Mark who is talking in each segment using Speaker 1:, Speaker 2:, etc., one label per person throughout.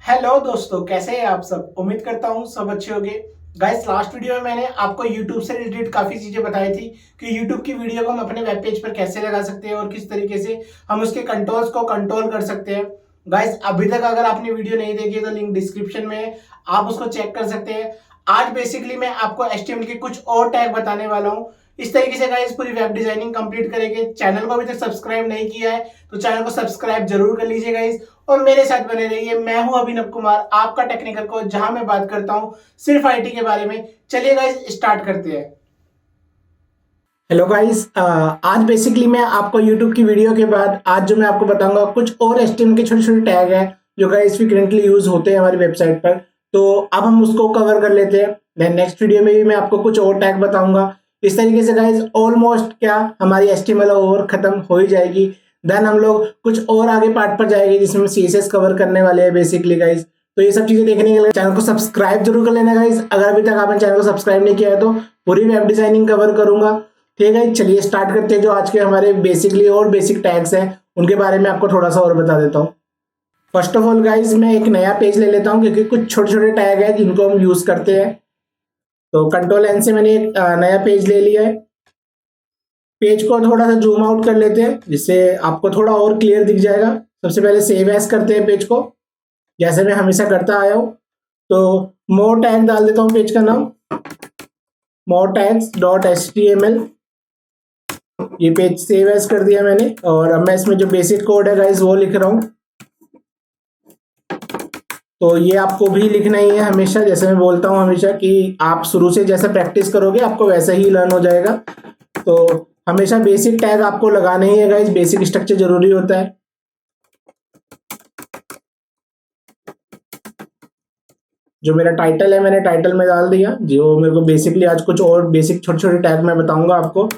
Speaker 1: Hello दोस्तों, कैसे हैं आप सब। उम्मीद करता हूँ सब अच्छे होंगे। गाइस, लास्ट वीडियो में मैंने आपको YouTube से रिलेटेड काफी चीजें बताई थी कि YouTube की वीडियो को हम अपने वेब पेज पर कैसे लगा सकते हैं और किस तरीके से हम उसके कंट्रोल्स को कंट्रोल कर सकते हैं। गाइस, अभी तक अगर आपने वीडियो नहीं देखी तो लिंक डिस्क्रिप्शन में है, आप उसको चेक कर सकते हैं। आज बेसिकली मैं आपको HTML के कुछ और टैग बताने वाला हूँ। इस तरीके से गाइस पूरी वेब डिजाइनिंग कंप्लीट करेंगे। चैनल को अभी तक सब्सक्राइब नहीं किया है तो चैनल को सब्सक्राइब जरूर कर लीजिए गाइस, और मेरे साथ बने रहिए। मैं हूं अभिनव कुमार, आपका टेक्निकल कोच, जहां मैं बात करता हूं सिर्फ आईटी के बारे में। चलिए गाइस, स्टार्ट करते हैं। हेलो गाइस, आज बेसिकली मैं आपको YouTube की वीडियो के बाद आज जो मैं आपको बताऊंगा कुछ और HTML के छोटे छोटे टैग हैं जो गाइस फ्रीक्वेंटली यूज होते हैं हमारी वेबसाइट पर। तो अब हम उसको कवर कर लेते हैं। देन नेक्स्ट वीडियो में भी मैं आपको कुछ और टैग बताऊंगा। इस तरीके से गाइस ऑलमोस्ट क्या हमारी HTML और खत्म हो ही जाएगी। देन हम लोग कुछ और आगे पार्ट पर जाएंगे जिसमें CSS कवर करने वाले हैं बेसिकली गाइस। तो ये सब चीजें देखने के लिए चैनल को सब्सक्राइब जरूर कर लेना गाइस। अगर अभी तक आपने चैनल को सब्सक्राइब नहीं किया है तो पूरी वेब डिजाइनिंग कवर करूंगा। ठीक है, चलिए स्टार्ट करते हैं। जो आज के हमारे बेसिकली और बेसिक टैग्स हैं उनके बारे में आपको थोड़ा सा और बता देता हूँ। फर्स्ट ऑफ ऑल गाइज, मैं एक नया पेज ले लेता हूँ क्योंकि कुछ छोटे छोटे टैग हैं जिनको हम यूज करते हैं। तो कंट्रोल एन से मैंने एक नया पेज ले लिया है। पेज को थोड़ा सा जूम आउट कर लेते हैं जिससे आपको थोड़ा और क्लियर दिख जाएगा। सबसे पहले सेव एज करते हैं पेज को, जैसे मैं हमेशा करता आया हूँ। तो मोर टैग डाल देता हूँ पेज का नाम, मोर टैग्स डॉट HTML। ये पेज सेव एज कर दिया मैंने, और अब मैं इसमें जो बेसिक कोड है गाइस वो लिख रहा हूँ। तो ये आपको भी लिखना ही है हमेशा, जैसे मैं बोलता हूँ हमेशा कि आप शुरू से जैसे प्रैक्टिस करोगे आपको वैसा ही लर्न हो जाएगा। तो हमेशा बेसिक टैग आपको लगाना ही है गाइस, बेसिक स्ट्रक्चर जरूरी होता है। जो मेरा टाइटल है मैंने टाइटल में डाल दिया। जो मेरे को बेसिकली आज कुछ और बेसिक छोटे छोटे टैग मैं बताऊंगा आपको।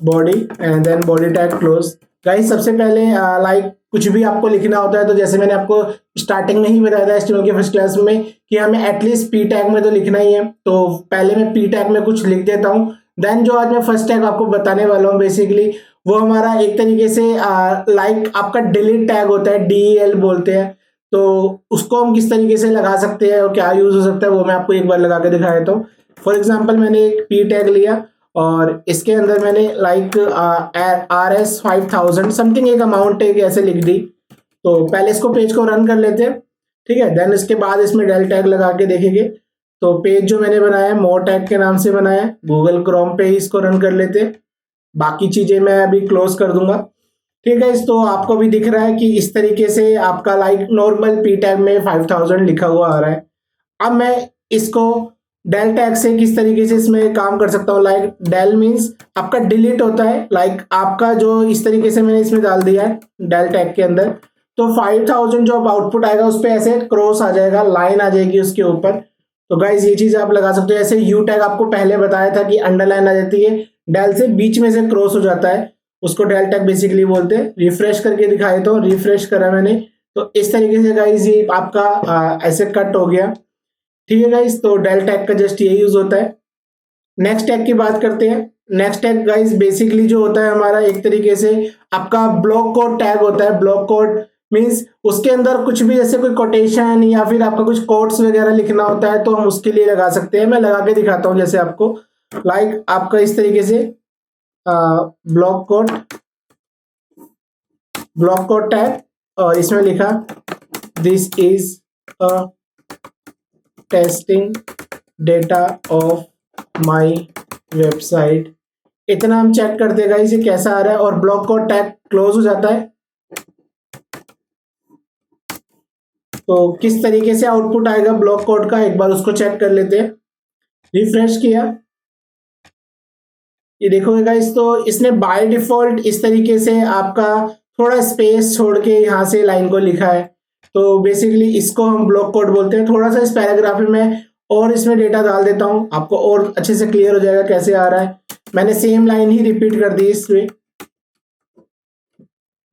Speaker 1: Body and then body tag close. Guys, सबसे पहले लाइक कुछ भी आपको लिखना होता है तो जैसे मैंने आपको स्टार्टिंग में ही बताया था HTML के फर्स्ट क्लास में कि हमें एटलीस्ट P टैग में तो लिखना ही है। तो पहले मैं P टैग में कुछ लिख देता हूँ। देन जो आज मैं फर्स्ट टैग आपको बताने वाला हूँ बेसिकली वो हमारा एक तरीके से लाइक आपका डिलीट टैग होता है, DEL बोलते हैं। तो उसको हम किस तरीके से लगा सकते हैं और क्या यूज हो सकता है वो मैं आपको एक बार लगा के दिखा देता हूँ। फॉर एग्जाम्पल, मैंने एक P टैग लिया और इसके अंदर मैंने लाइक RS 5000 समथिंग एक अमाउंट एक ऐसे लिख दी। तो पहले इसको पेज को रन कर लेते हैं, ठीक है। देन इसके बाद इसमें डेल टैग लगा के देखेंगे। तो पेज जो मैंने बनाया है मोर टैग के नाम से बनाया है, गूगल क्रोम पे ही इसको रन कर लेते हैं। बाकी चीजें मैं अभी क्लोज कर दूंगा, ठीक है। इस तो आपको भी दिख रहा है कि इस तरीके से आपका लाइक नॉर्मल P टैग में 5000 लिखा हुआ आ रहा है। अब मैं इसको डेल टैग से किस तरीके से इसमें काम कर सकता हूँ। लाइक डेल मीन्स आपका डिलीट होता है, लाइक आपका जो इस तरीके से मैंने इसमें डाल दिया है डेल टैग के अंदर। तो 5000 जो आउटपुट आएगा उस पर ऐसे क्रॉस आ जाएगा, लाइन आ जाएगी उसके ऊपर। तो गाइज ये चीज आप लगा सकते हो। ऐसे यू टैग आपको पहले बताया था कि अंडरलाइन आ जाती है, डेल से बीच में से क्रॉस हो जाता है, उसको डेल टैग बेसिकली बोलते हैं। रिफ्रेश करके दिखाए तो रिफ्रेश करा मैंने, तो इस तरीके से गाइज ये आपका ऐसे कट हो गया, ठीक है गाइस। तो डेल टैग का जस्ट ये यूज होता है। नेक्स्ट टैग की बात करते हैं। नेक्स्ट टैग गाइस बेसिकली जो होता है हमारा एक तरीके से आपका ब्लॉक कोड टैग होता है। ब्लॉक कोड मींस उसके अंदर कुछ भी जैसे कोई कोटेशन या फिर आपका कुछ कोड्स वगैरह लिखना होता है तो हम उसके लिए लगा सकते हैं। मैं लगा के दिखाता हूं जैसे आपको, लाइक आपका इस तरीके से ब्लॉक कोड टैग, और इसमें लिखा this is a testing data of my website. इतना हम चेक करते हैं इसे कैसा आ रहा है, और ब्लॉक कोड टैग क्लोज हो जाता है। तो किस तरीके से आउटपुट आएगा ब्लॉक कोड का एक बार उसको चेक कर लेते हैं। रिफ्रेश किया, ये देखोगे गाइस तो इसने बाय डिफॉल्ट इस तरीके से आपका थोड़ा स्पेस छोड़ के यहाँ से लाइन को लिखा है। तो बेसिकली इसको हम ब्लॉक कोड बोलते हैं। थोड़ा सा इस पैराग्राफ में मैं और इसमें डेटा डाल देता हूँ, आपको और अच्छे से क्लियर हो जाएगा कैसे आ रहा है। मैंने सेम लाइन ही रिपीट कर दी इसमें,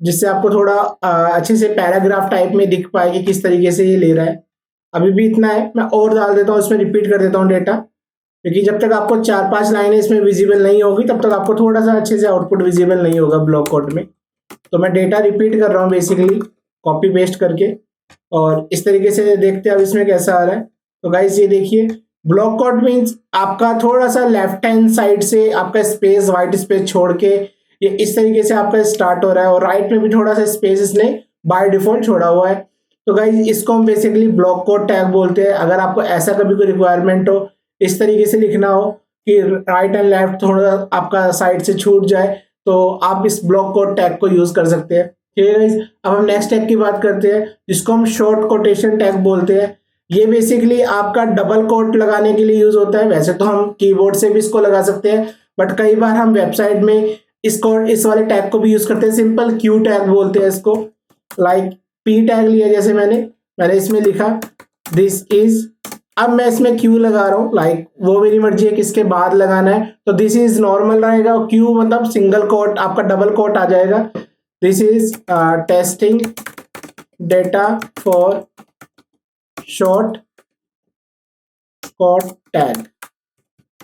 Speaker 1: जिससे आपको थोड़ा अच्छे से पैराग्राफ टाइप में दिख पाए कि किस तरीके से ये ले रहा है। अभी भी इतना है, मैं और डाल देता हूँ इसमें, रिपीट कर देता हूँ डेटा, क्योंकि जब तक आपको 4-5 लाइनें इसमें विजिबल नहीं होगी तब तक आपको थोड़ा सा अच्छे से आउटपुट विजिबल नहीं होगा ब्लॉक कोड में। तो मैं डेटा रिपीट कर रहा हूँ बेसिकली कॉपी पेस्ट करके। और इस तरीके से देखते हैं अब इसमें कैसा आ रहा है। तो गाइस ये देखिए, ब्लॉक कोट मीन्स आपका थोड़ा सा लेफ्ट हैंड साइड से आपका स्पेस, व्हाइट स्पेस छोड़ के ये इस तरीके से आपका स्टार्ट हो रहा है, और राइट में भी थोड़ा सा स्पेस इसने बाय डिफॉल्ट छोड़ा हुआ है। तो गाइस इसको हम बेसिकली ब्लॉक कोड टैग बोलते हैं। अगर आपको ऐसा कभी कोई रिक्वायरमेंट हो, इस तरीके से लिखना हो कि राइट एंड लेफ्ट थोड़ा आपका साइड से छूट जाए, तो आप इस ब्लॉक कोड टैग को यूज कर सकते हैं। ठीक है गाइस, अब हम नेक्स्ट टैग की बात करते हैं जिसको हम शॉर्ट कोटेशन टैग बोलते हैं। ये बेसिकली आपका डबल कोट लगाने के लिए यूज होता है। वैसे तो हम कीबोर्ड से भी इसको लगा सकते हैं, बट कई बार हम वेबसाइट में इसको इस वाले टैग को भी यूज करते हैं। सिंपल क्यू टैग बोलते हैं इसको। लाइक पी टैग लिया, जैसे मैंने इसमें लिखा दिस इज, अब मैं इसमें क्यू लगा रहा हूँ। लाइक वो मेरी मर्जी है किसके बाद लगाना है। तो दिस इज नॉर्मल रहेगा, क्यू मतलब सिंगल कोट, आपका डबल कोट आ जाएगा। This is testing data for short quote tag.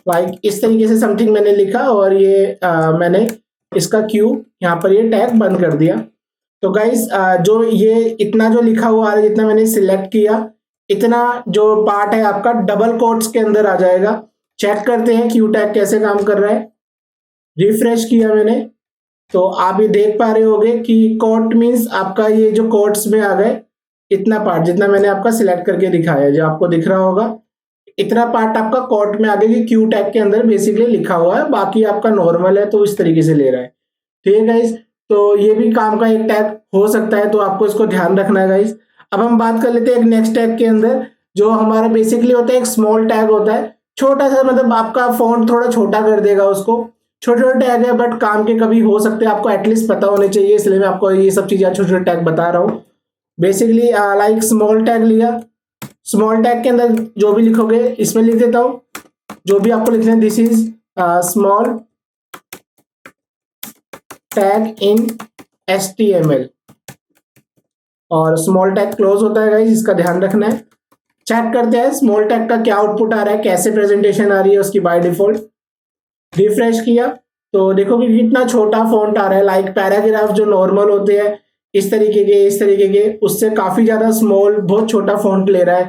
Speaker 1: Like इस तरीके से समथिंग मैंने लिखा, और ये मैंने इसका क्यू यहाँ पर ये टैग बंद कर दिया। तो गाइस जो ये इतना जो लिखा हुआ है, जितना मैंने सिलेक्ट किया, इतना जो पार्ट है आपका डबल कोट्स के अंदर आ जाएगा। चेक करते हैं क्यू टैग कैसे काम कर रहा है। रिफ्रेश किया मैंने, तो आप ये देख पा रहे होगे कि कोट मीन्स आपका ये जो कोट्स में आ गए, इतना पार्ट जितना मैंने आपका सिलेक्ट करके दिखाया है, जो आपको दिख रहा होगा, इतना पार्ट आपका कोट में आ गया कि क्यू टैग के अंदर बेसिकली लिखा हुआ है। बाकी आपका नॉर्मल है, तो इस तरीके से ले रहा है। ठीक है गाइस, तो ये भी काम का एक टैग हो सकता है, तो आपको इसको ध्यान रखना है गाइस। अब हम बात कर लेते हैं एक नेक्स्ट टैग के अंदर, जो हमारा बेसिकली होता है एक स्मॉल टैग होता है। छोटा सा, मतलब आपका फॉन्ट थोड़ा छोटा कर देगा उसको। छोटे छोटे टैग है, बट काम के कभी हो सकते हैं, आपको एटलीस्ट पता होने चाहिए, इसलिए मैं आपको ये सब चीजें छोटे छोटे टैग बता रहा हूँ। बेसिकली लाइक स्मॉल टैग लिया, स्मॉल टैग के अंदर जो भी लिखोगे, इसमें लिख देता हूँ जो भी आपको लिखना है। This is small tag in HTML, और स्मॉल टैग क्लोज होता है गाइस, इसका ध्यान रखना है। चेक करते हैं स्मॉल टैग का क्या आउटपुट आ रहा है, कैसे प्रेजेंटेशन आ रही है उसकी बाय डिफॉल्ट। रिफ्रेश किया तो देखो कि कितना छोटा फॉन्ट आ रहा है। लाइक पैराग्राफ जो नॉर्मल होते हैं इस तरीके के उससे काफी ज्यादा स्मॉल, बहुत छोटा फॉन्ट ले रहा है।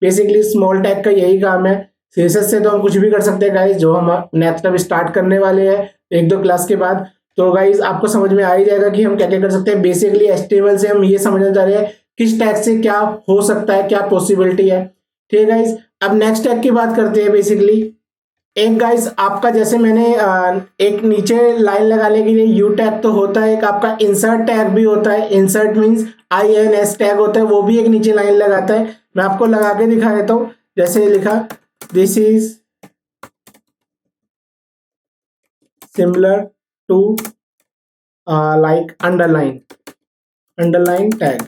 Speaker 1: बेसिकली स्मॉल टैग का यही काम है। सीएसएस से तो हम कुछ भी कर सकते हैं गाइस, जो हम नेक्स्ट अब स्टार्ट करने वाले हैं 1-2 क्लास के बाद। तो गाइस आपको समझ में आ ही जाएगा कि हम क्या क्या कर सकते हैं। बेसिकली HTML से हम ये समझने जा रहे हैं किस टैग से क्या हो सकता है, क्या पॉसिबिलिटी है। ठीक है गाइस, अब नेक्स्ट टैग की बात करते हैं। बेसिकली एक गाइस आपका, जैसे मैंने एक नीचे लाइन लगाने के लिए यू टैग तो होता है, एक आपका इंसर्ट टैग भी होता है। इंसर्ट मींस INS टैग होता है, वो भी एक नीचे लाइन लगाता है। मैं आपको लगा के दिखा देता हूँ। जैसे लिखा this is similar to like underline tag,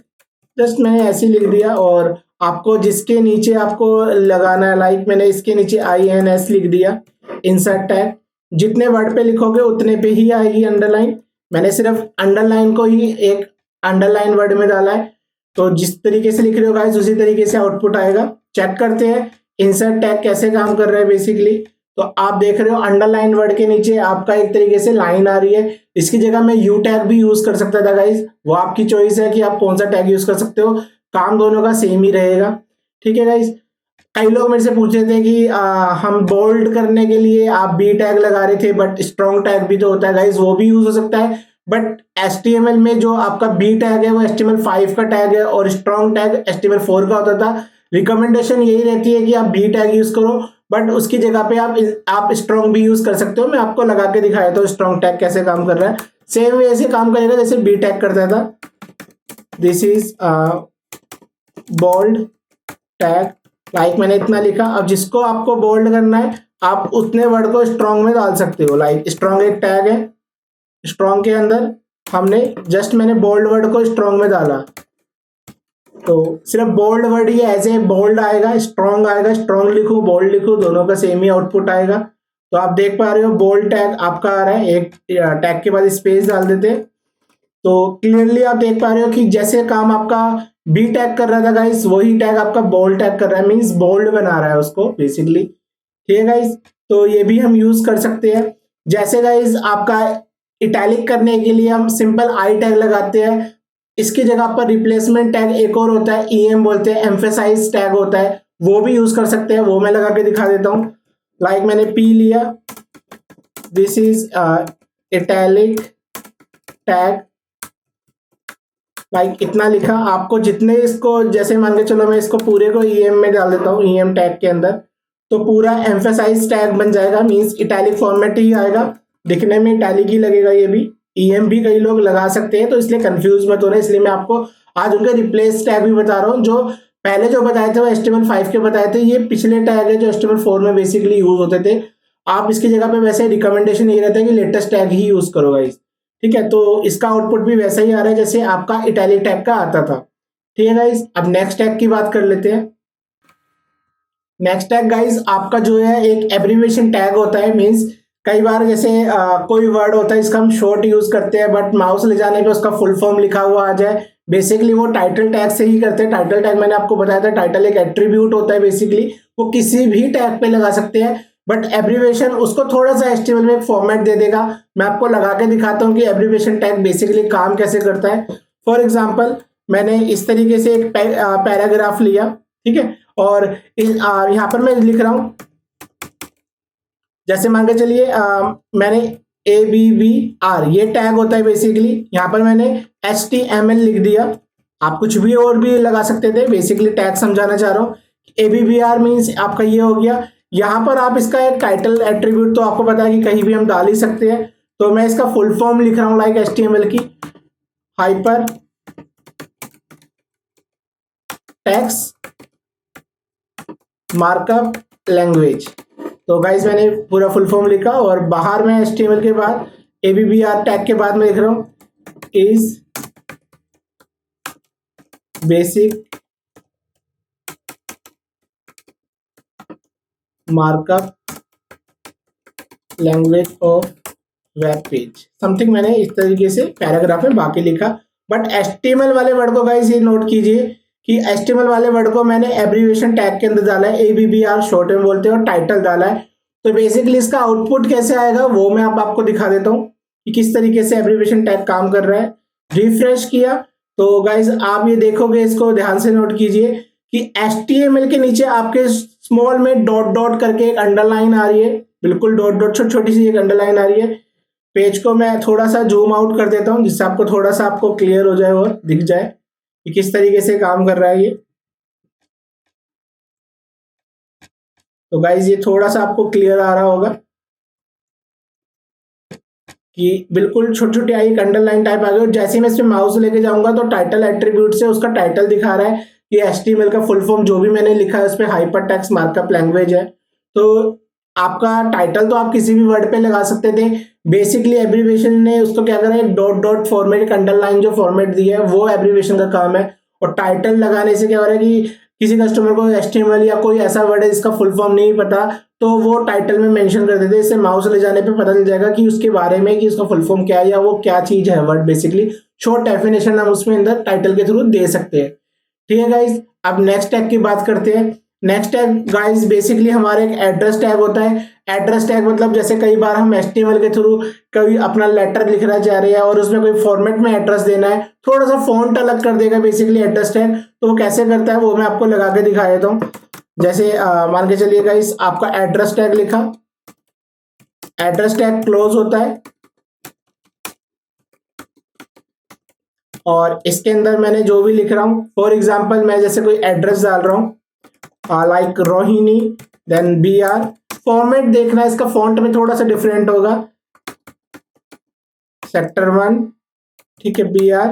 Speaker 1: just मैंने ऐसे लिख दिया। और आपको जिसके नीचे आपको लगाना है, लाइक मैंने इसके नीचे INS लिख दिया, इंसर्ट टैग। जितने वर्ड पे लिखोगे उतने पे ही आएगी अंडरलाइन। मैंने सिर्फ अंडरलाइन को ही एक अंडरलाइन वर्ड में डाला है, तो जिस तरीके से लिख रहे हो गाइस उसी तरीके से आउटपुट आएगा। चेक करते हैं इंसर्ट टैग कैसे काम कर रहा है। बेसिकली तो आप देख रहे हो अंडरलाइन वर्ड के नीचे आपका एक तरीके से लाइन आ रही है। इसकी जगह मैं यू टैग भी यूज कर सकता था गाइस, वो आपकी चॉइस है कि आप कौन सा टैग यूज कर सकते हो। काम दोनों का सेम ही रहेगा। ठीक है गाइस, कई लोग मेरे से पूछ रहे थे कि हम बोल्ड करने के लिए आप बी टैग लगा रहे थे, बट स्ट्रॉन्ग टैग भी तो होता है गाइस, वो भी यूज हो सकता है। बट HTML में जो आपका बी टैग है वो HTML5 का टैग है, और स्ट्रॉन्ग टैग HTML4 का होता था। रिकमेंडेशन यही रहती है कि आप बी टैग यूज करो, बट उसकी जगह पे आप स्ट्रॉन्ग भी यूज कर सकते हो। मैं आपको लगा के दिखाया था स्ट्रॉन्ग टैग कैसे काम कर रहा है। सेम वैसे काम करेगा जैसे बी टैग करता था। This is bold tag, like मैंने इतना लिखा। अब जिसको आपको बोल्ड करना है आप उतने वर्ड को स्ट्रॉन्ग में डाल सकते हो। लाइक स्ट्रॉन्ग एक टैग है, स्ट्रॉन्ग के अंदर मैंने बोल्ड वर्ड को स्ट्रॉन्ग में डाला, तो सिर्फ बोल्ड वर्ड ही ऐसे बोल्ड आएगा, स्ट्रॉन्ग लिखूं बोल्ड लिखूं दोनों का सेम ही आउटपुट आएगा। तो आप देख पा रहे हो बोल्ड टैग आपका आ रहा है, एक टैग के बाद स्पेस डाल देते हैं। तो क्लियरली आप देख पा रहे हो कि जैसे काम आपका बी टैग कर रहा था गाइस, वही टैग आपका बोल्ड टैग कर रहा है, मींस बोल्ड बना रहा है उसको बेसिकली। ठीक है गाइस, तो ये भी हम यूज कर सकते हैं। जैसे गाइस आपका इटैलिक करने के लिए हम सिंपल आई टैग लगाते हैं, इसकी जगह पर रिप्लेसमेंट टैग एक और होता है, ईएम बोलते हैं, एम्फेसाइज टैग होता है, वो भी यूज कर सकते हैं। वो मैं लगा के दिखा देता हूँ। लाइक मैंने पी लिया, this is italic tag, like इतना लिखा। आपको जितने इसको, जैसे मान के चलो मैं इसको पूरे को ईएम में डाल देता हूँ, ईएम टैग के अंदर, तो पूरा एम्फेसाइज टैग बन जाएगा, मींस इटैलिक फॉर्मेट ही आएगा, दिखने में इटैलिक ही लगेगा। ये भी ईएम भी कई लोग लगा सकते हैं, तो इसलिए कंफ्यूज मत हो रहे, इसलिए मैं आपको आज उनके रिप्लेस टैग भी बता रहा हूँ। जो पहले जो बताए थे वो HTML5 के बताए थे, ये पिछले टैग है जो HTML4 में बेसिकली यूज होते थे। आप इसकी जगह पे वैसे रिकमेंडेशन ये रहता है कि लेटेस्ट टैग ही यूज करो गाइस, ठीक है। तो इसका आउटपुट भी वैसा ही आ रहा है जैसे आपका इटैलिक टैग का आता था, ठीक है गाइस। अब नेक्स्ट टैग की बात कर लेते हैं। नेक्स्ट टैग गाइस आपका जो है एक एब्रीविएशन टैग होता है, मींस कई बार जैसे कोई वर्ड होता है इसका हम शॉर्ट यूज करते हैं, बट माउस ले जाने पे उसका फुल फॉर्म लिखा हुआ आ जाए, बेसिकली वो टाइटल टैग से ही करते हैं। टाइटल टैग मैंने आपको बताया था, टाइटल एक एट्रीब्यूट होता है, बेसिकली वो किसी भी टैग पे लगा सकते हैं, बट एब्रीविएशन उसको थोड़ा सा HTML में एक फॉर्मेट दे देगा। मैं आपको लगा के दिखाता हूँ कि एब्रीविएशन टैग बेसिकली काम कैसे करता है। फॉर एग्जाम्पल मैंने इस तरीके से एक पैराग्राफ लिया, ठीक है, और यहाँ पर मैं लिख रहा हूं, जैसे मान के चलिए मैंने ABBR ये टैग होता है बेसिकली, यहाँ पर मैंने HTML लिख दिया। आप कुछ भी और भी लगा सकते थे, बेसिकली टैग समझाना चाह रहा हूँ। ABBR मीन्स आपका ये हो गया। यहाँ पर आप इसका एक टाइटल एट्रीब्यूट तो आपको पता है कि कहीं भी हम डाल ही सकते हैं, तो मैं इसका फुल फॉर्म लिख रहा हूँ, लाइक HTML की हाइपर टेक्स्ट मार्कअप लैंग्वेज। तो गाइस मैंने पूरा फुल फॉर्म लिखा, और बाहर में HTML के बाद ABBR टैग के बाद मैं लिख रहा हूं is basic markup language of web page, something मैंने इस तरीके से पैराग्राफ में बाकी लिखा। बट HTML वाले वर्ड को गाइस ये नोट कीजिए कि HTML वाले वर्ड को मैंने एब्रीविएशन टैग के अंदर डाला है, ABBR शॉर्ट में बोलते हैं, और टाइटल डाला है। तो बेसिकली इसका आउटपुट कैसे आएगा वो मैं आपको दिखा देता हूँ कि किस तरीके से एब्रीविएशन टैग काम कर रहा है। रिफ्रेश किया तो गाइज आप ये देखोगे, इसको ध्यान से नोट कीजिए कि HTML के नीचे आपके स्मॉल में डॉट डॉट करके एक अंडरलाइन आ रही है, बिल्कुल डॉट डॉट छोटी छोटी सी एक अंडरलाइन आ रही है। पेज को मैं थोड़ा सा जूम आउट कर देता हूँ जिससे आपको थोड़ा सा आपको क्लियर हो जाए और दिख जाए कि किस तरीके से काम कर रहा है ये। तो गाइज ये थोड़ा सा आपको क्लियर आ रहा होगा कि बिल्कुल छोटी छोटी आई अंडरलाइन टाइप आ गई, और जैसे ही मैं इसमें माउस लेके जाऊंगा तो टाइटल एट्रीब्यूट से उसका टाइटल दिखा रहा है कि HTML का फुल फॉर्म जो भी मैंने लिखा है उस पर हाइपर टेक्स्ट मार्कअप लैंग्वेज है। तो आपका टाइटल तो आप किसी भी वर्ड पे लगा सकते थे, बेसिकली एब्रीविएशन ने उसको क्या करा है, डॉट डॉट फॉर्मेट, एक अंडरलाइन जो फॉर्मेट दिया है वो एब्रीविएशन का काम है। और टाइटल लगाने से क्या हो रहा है कि किसी कस्टमर को HTML या कोई ऐसा वर्ड है जिसका फुल फॉर्म नहीं पता, तो वो टाइटल में मेंशन कर देते हैं। इससे माउस ले जाने पे पता चल जाएगा कि उसके बारे में, कि उसका फुल फॉर्म क्या है या वो क्या चीज है वर्ड, बेसिकली शॉर्ट डेफिनेशन हम उसमें अंदर टाइटल के थ्रू दे सकते हैं, ठीक है गाइज। अब नेक्स्ट टैग की बात करते हैं। नेक्स्ट टैग गाइज बेसिकली हमारा एक एड्रेस टैग होता है। एड्रेस टैग मतलब जैसे कई बार हम HTML के थ्रू कभी अपना लेटर लिखना चाह रहे हैं और उसमें कोई फॉर्मेट में एड्रेस देना है, थोड़ा सा फॉन्ट अलग कर देगा बेसिकली एड्रेस टैग। तो वो कैसे करता है वो मैं आपको लगा के दिखा देता हूँ। जैसे मान के चलिए गाइस आपका एड्रेस टैग लिखा, एड्रेस टैग क्लोज होता है, और इसके अंदर मैंने जो भी लिख रहा हूं, फॉर एग्जांपल मैं जैसे कोई एड्रेस डाल रहा हूं like Rohini then BR, format देखना है इसका, फॉन्ट में थोड़ा सा डिफरेंट होगा, सेक्टर 1, ठीक है, BR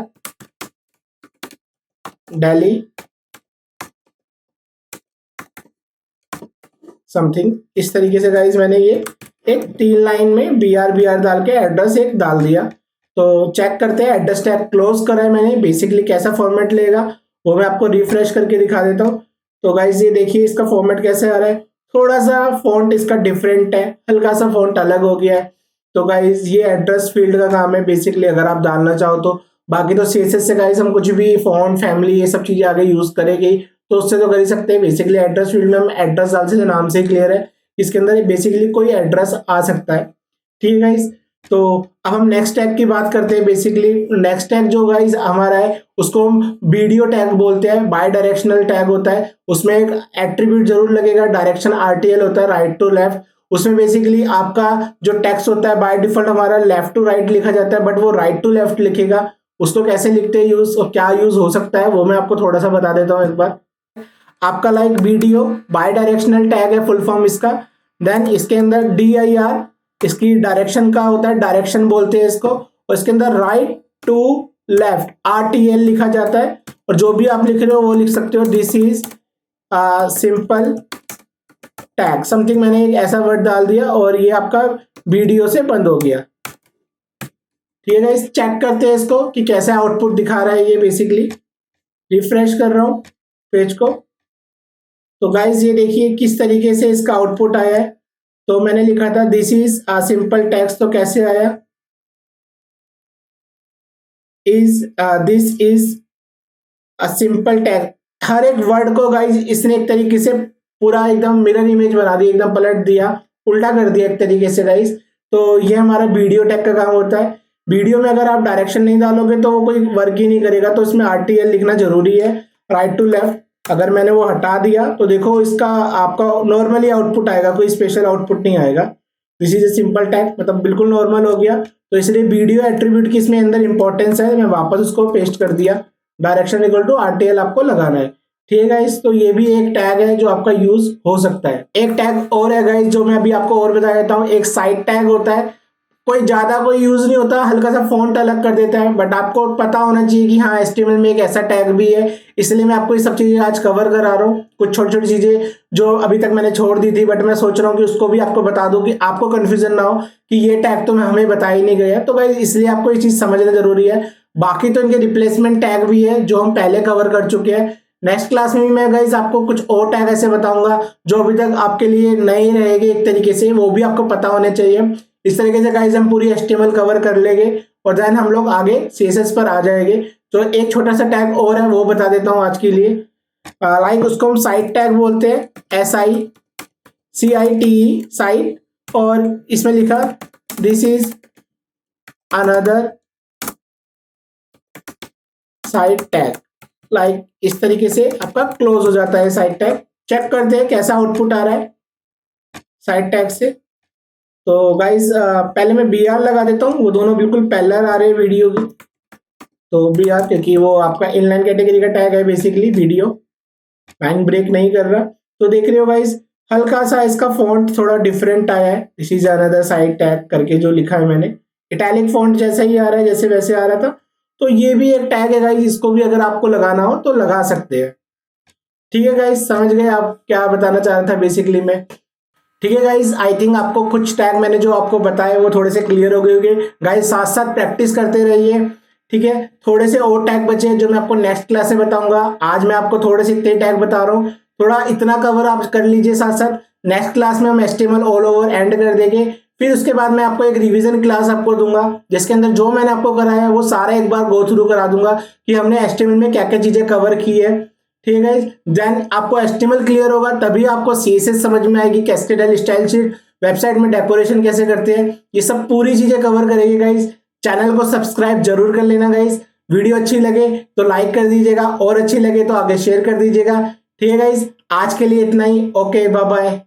Speaker 1: दिल्ली समथिंग। इस तरीके से गाइज मैंने ये एक 3 लाइन में BR डाल के एड्रेस एक डाल दिया। तो चेक करते हैं, एड्रेस टैग क्लोज करा है मैंने, बेसिकली कैसा फॉर्मेट लेगा वो मैं आपको रिफ्रेश करके दिखा देता हूँ। तो गाइज ये देखिए इसका फॉर्मेट कैसे आ रहा है, थोड़ा सा फॉन्ट इसका डिफरेंट है, हल्का सा फॉन्ट अलग हो गया है। तो गाइज ये एड्रेस फील्ड का काम है बेसिकली, अगर आप डालना चाहो तो। बाकी तो CSS से गाइज हम कुछ भी फॉन्ट फैमिली ये सब चीजें आगे यूज करेंगे, तो उससे तो कर ही सकते हैं। बेसिकली एड्रेस फील्ड में हम एड्रेस डाल से नाम से ही क्लियर है, इसके अंदर बेसिकली कोई एड्रेस आ सकता है, ठीक है गाइस। तो अब हम नेक्स्ट टैग की बात करते हैं। बेसिकली नेक्स्ट टैग जो गाइज हमारा है उसको हम वीडियो टैग बोलते हैं। बाय डायरेक्शनल टैग होता है, उसमें एक एट्रीब्यूट जरूर लगेगा, डायरेक्शन RTL होता है, राइट टू लेफ्ट। उसमें बेसिकली आपका जो टेक्स्ट होता है बाय डिफॉल्ट हमारा लेफ्ट टू राइट लिखा जाता है, बट वो राइट टू लेफ्ट लिखेगा। उसको कैसे लिखते हैं यूज और क्या यूज हो सकता है वो मैं आपको थोड़ा सा बता देता हूँ एक बार। आपका like video bidirectional tag है फुल फॉर्म इसका। देन इसके अंदर DIR इसकी डायरेक्शन का होता है, डायरेक्शन बोलते हैं इसको। और इसके अंदर राइट टू लेफ्ट RTL लिखा जाता है। और जो भी आप लिख रहे हो वो लिख सकते हो, this is simple tag something. मैंने एक ऐसा वर्ड डाल दिया और ये आपका वीडियो से बंद हो गया। ठीक है गाइस, चेक करते हैं इसको कि कैसे आउटपुट दिखा रहा है ये। बेसिकली रिफ्रेश कर रहा हूं पेज को, तो गाइस ये देखिए किस तरीके से इसका आउटपुट आया है। तो मैंने लिखा था this is a simple text, तो कैसे आया, this is a simple tag. हर एक वर्ड को गाइस इसने एक तरीके से पूरा एकदम मिरर इमेज बना दी, एकदम पलट दिया, उल्टा कर दिया एक तरीके से गाइस। तो ये हमारा वीडियो टैग का काम होता है। वीडियो में अगर आप डायरेक्शन नहीं डालोगे तो वो कोई वर्क ही नहीं करेगा, तो इसमें RTL लिखना जरूरी है, राइट टू लेफ्ट। अगर मैंने वो हटा दिया तो देखो इसका आपका नॉर्मली आउटपुट आएगा, कोई स्पेशल आउटपुट नहीं आएगा। This is a simple tag, मतलब बिल्कुल नॉर्मल हो गया। तो इसलिए वीडियो एट्रीब्यूट की इसमें अंदर इंपॉर्टेंस है, मैं वापस उसको पेस्ट कर दिया। डायरेक्शन इक्वल टू RTL आपको लगाना है। ठीक है गाइस, तो ये भी एक टैग है जो आपका यूज हो सकता है। एक टैग और है गाइस जो मैं अभी आपको और बता देता हूँ, एक साइड टैग होता है। कोई ज्यादा कोई यूज नहीं होता, हल्का सा फॉन्ट अलग कर देता है, बट आपको पता होना चाहिए कि हाँ HTML में एक ऐसा टैग भी है। इसलिए मैं आपको ये सब चीजें आज कवर करा रहा हूँ। कुछ छोटी छोटी चीजें जो अभी तक मैंने छोड़ दी थी, बट मैं सोच रहा हूँ कि उसको भी आपको बता दूं कि आपको कंफ्यूजन ना हो कि ये टैग तो हमें बता ही नहीं गया। तो भाई इसलिए आपको ये चीज समझना जरूरी है। बाकी तो इनके रिप्लेसमेंट टैग भी है जो हम पहले कवर कर चुके हैं। नेक्स्ट क्लास में भी मैं गाइज आपको कुछ और टैग ऐसे बताऊंगा जो अभी तक आपके लिए नए रहेंगे एक तरीके से, वो भी आपको पता होने चाहिए। इस तरीके से गाइज हम पूरी HTML कवर कर लेंगे और देन हम लोग आगे CSS पर आ जाएंगे। तो एक छोटा सा टैग और है वो बता देता हूँ आज के लिए। लाइक उसको हम साइट टैग बोलते हैं, SITE साइट। और इसमें लिखा this is another site tag. Like इस तरीके से आपका क्लोज हो जाता है साइट टैग। चेक करते हैं कैसा आउटपुट आ रहा है साइट टैग से। तो गाइज पहले मैं BR लगा देता हूँ, वो दोनों बिल्कुल पैरेलल आ रहे हैं वीडियो की। तो BR क्योंकि वो आपका इनलाइन कैटेगरी का टैग है, बेसिकली वीडियो लाइन ब्रेक नहीं कर रहा। तो देख रहे हो गाइज हल्का सा इसका फॉन्ट थोड़ा डिफरेंट आया है, this is another site tag करके जो लिखा है मैंने, इटैलिक फॉन्ट जैसा ही आ रहा है जैसे वैसे आ रहा था। तो ये भी एक टैग है गाइज, इसको भी अगर आपको लगाना हो तो लगा सकते हैं। ठीक है गाइज, समझ गए आप क्या बताना चाह रहा था बेसिकली मैं। ठीक है गाइज, आई थिंक आपको कुछ टैग मैंने जो आपको बताए वो थोड़े से क्लियर हो गए होंगे। गाइज साथ साथ प्रैक्टिस करते रहिए। ठीक है, थोड़े से और टैग बचे हैं जो मैं आपको नेक्स्ट क्लास में बताऊंगा। आज मैं आपको थोड़े से इतने टैग बता रहा हूँ, थोड़ा इतना कवर आप कर लीजिए साथ साथ। नेक्स्ट क्लास में हम HTML ऑल ओवर एंड कर देंगे। फिर उसके बाद मैं आपको एक रिवीजन क्लास आपको दूंगा जिसके अंदर जो मैंने आपको कराया है वो सारा एक बार गो थ्रू करा दूंगा कि हमने HTML में क्या क्या चीजें कवर की है। ठीक है, देन आपको HTML क्लियर होगा तभी आपको CSS समझ में आएगी, कैस्केडल स्टाइल शीट, वेबसाइट में डेकोरेशन कैसे करते हैं, ये सब पूरी चीजें कवर करेंगे गाइस। चैनल को सब्सक्राइब जरूर कर लेना गाइस। वीडियो अच्छी लगे तो लाइक कर दीजिएगा और अच्छी लगे तो आगे शेयर कर दीजिएगा। ठीक है गाइस, आज के लिए इतना ही। Okay, bye bye.